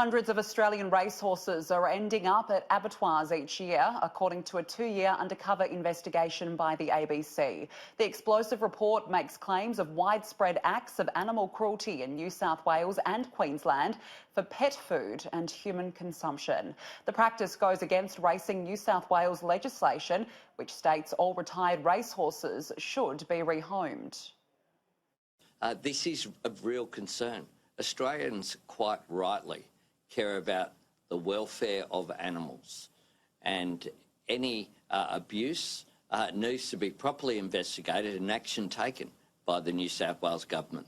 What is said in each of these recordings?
Hundreds of Australian racehorses are ending up at abattoirs each year, according to a 2-year undercover investigation by the ABC. The explosive report makes claims of widespread acts of animal cruelty in New South Wales and Queensland for pet food and human consumption. The practice goes against Racing New South Wales legislation, which states all retired racehorses should be rehomed. This is of real concern. Australians, quite rightly, care about the welfare of animals, and any abuse needs to be properly investigated and action taken by the New South Wales Government.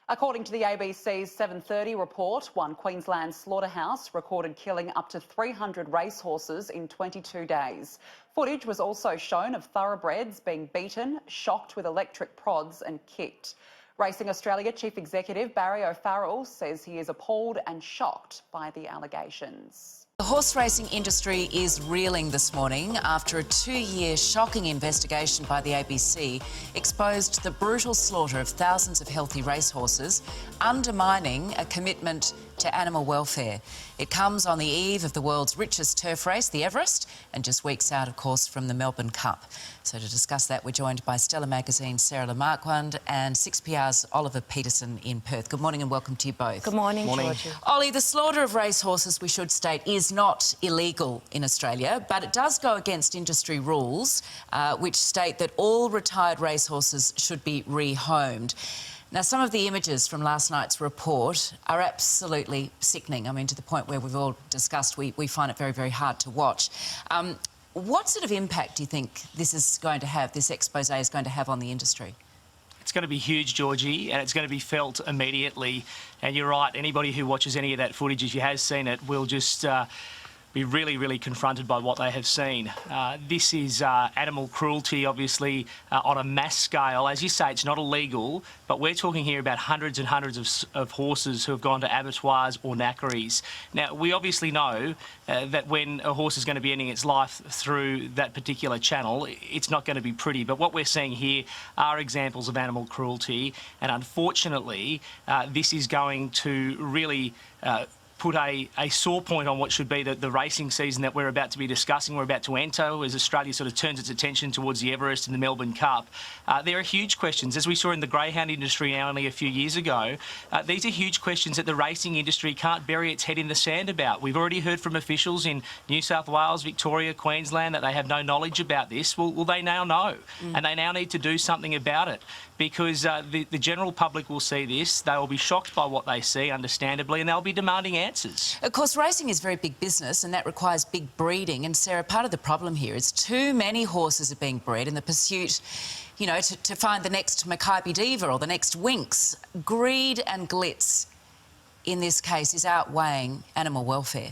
According to the ABC's 7:30 report, one Queensland slaughterhouse recorded killing up to 300 racehorses in 22 days. Footage was also shown of thoroughbreds being beaten, shocked with electric prods and kicked. Racing Australia Chief Executive Barry O'Farrell says he is appalled and shocked by the allegations. The horse racing industry is reeling this morning after a 2-year shocking investigation by the ABC exposed the brutal slaughter of thousands of healthy racehorses, undermining a commitment to animal welfare. It comes on the eve of the world's richest turf race, the Everest, and just weeks out, of course, from the Melbourne Cup. So to discuss that, we're joined by Stella Magazine's Sarah Lamarquand and 6PR's Oliver Peterson in Perth. Good morning and welcome to you both. Good morning, Georgie. Ollie, the slaughter of racehorses, we should state, is not illegal in Australia, but it does go against industry rules, which state that all retired racehorses should be rehomed. Now, some of the images from last night's report are absolutely sickening. I mean, to the point where we've all discussed we find it very, very hard to watch. What sort of impact do you think this is going to have, this expose is going to have on the industry? It's going to be huge, Georgie, and it's going to be felt immediately. And you're right, anybody who watches any of that footage, if you have seen it, will just be really, really confronted by what they have seen. This is animal cruelty, obviously, on a mass scale. As you say, it's not illegal, but we're talking here about hundreds and hundreds of horses who have gone to abattoirs or knackeries. Now, we obviously know that when a horse is going to be ending its life through that particular channel, it's not going to be pretty. But what we're seeing here are examples of animal cruelty, and unfortunately, this is going to really put a sore point on what should be the racing season that we're about to be discussing, we're about to enter, as Australia sort of turns its attention towards the Everest and the Melbourne Cup. There are huge questions. As we saw in the greyhound industry only a few years ago, these are huge questions that the racing industry can't bury its head in the sand about. We've already heard from officials in New South Wales, Victoria, Queensland that they have no knowledge about this. Well, they now know, and they now need to do something about it, because the general public will see this, they will be shocked by what they see, understandably, and they'll be demanding answers. Of course, racing is very big business and that requires big breeding. And Sarah, part of the problem here is too many horses are being bred in the pursuit, you know, to find the next Mackay Diva or the next Winx. Greed and glitz, in this case, is outweighing animal welfare.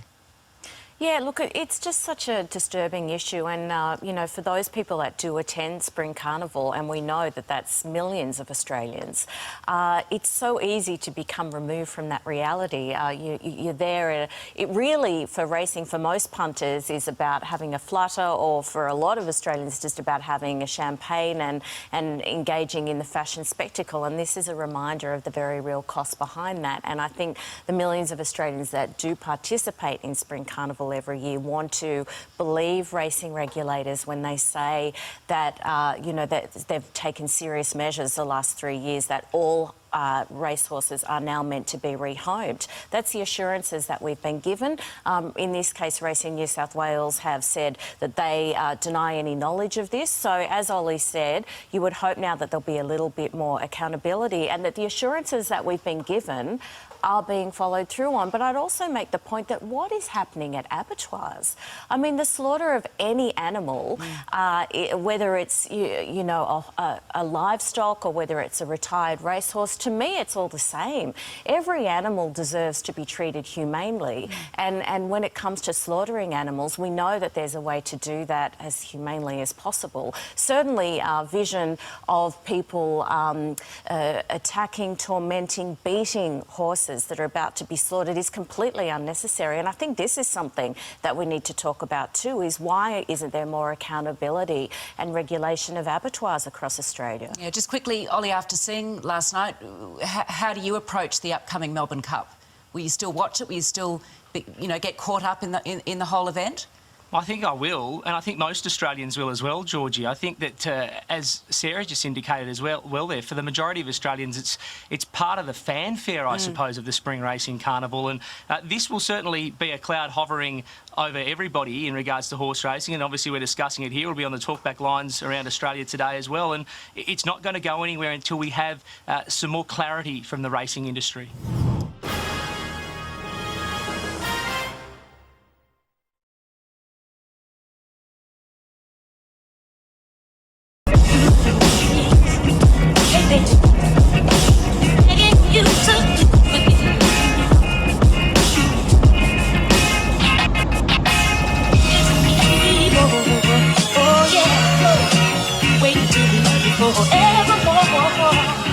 Yeah, look, it's just such a disturbing issue, and, you know, for those people that do attend Spring Carnival, and we know that that's millions of Australians, it's so easy to become removed from that reality. You're there. It really, for racing, for most punters, is about having a flutter, or for a lot of Australians, just about having a champagne and engaging in the fashion spectacle, and this is a reminder of the very real cost behind that. And I think the millions of Australians that do participate in Spring Carnival every year want to believe racing regulators when they say that, you know, that they've taken serious measures the last 3 years, that all racehorses are now meant to be rehomed. That's the assurances that we've been given. In this case, Racing New South Wales have said that they deny any knowledge of this. So, as Ollie said, you would hope now that there'll be a little bit more accountability and that the assurances that we've been given are being followed through on. But I'd also make the point that what is happening at abattoirs? I mean, the slaughter of any animal, whether it's, you know, a livestock or whether it's a retired racehorse, to me it's all the same. Every animal deserves to be treated humanely. And when it comes to slaughtering animals, we know that there's a way to do that as humanely as possible. Certainly our vision of people attacking, tormenting, beating horses that are about to be slaughtered is completely unnecessary. And I think this is something that we need to talk about too, is why isn't there more accountability and regulation of abattoirs across Australia? Yeah, just quickly, Ollie, after seeing last night, how do you approach the upcoming Melbourne Cup? Will you still watch it? Will you still, get caught up in the whole event? I think I will, and I think most Australians will as well, Georgie. I think that, as Sarah just indicated as well there, for the majority of Australians, it's part of the fanfare, I suppose, of the Spring Racing Carnival, and this will certainly be a cloud hovering over everybody in regards to horse racing, and obviously we're discussing it here. It'll be on the talkback lines around Australia today as well, and it's not going to go anywhere until we have some more clarity from the racing industry. Forevermore.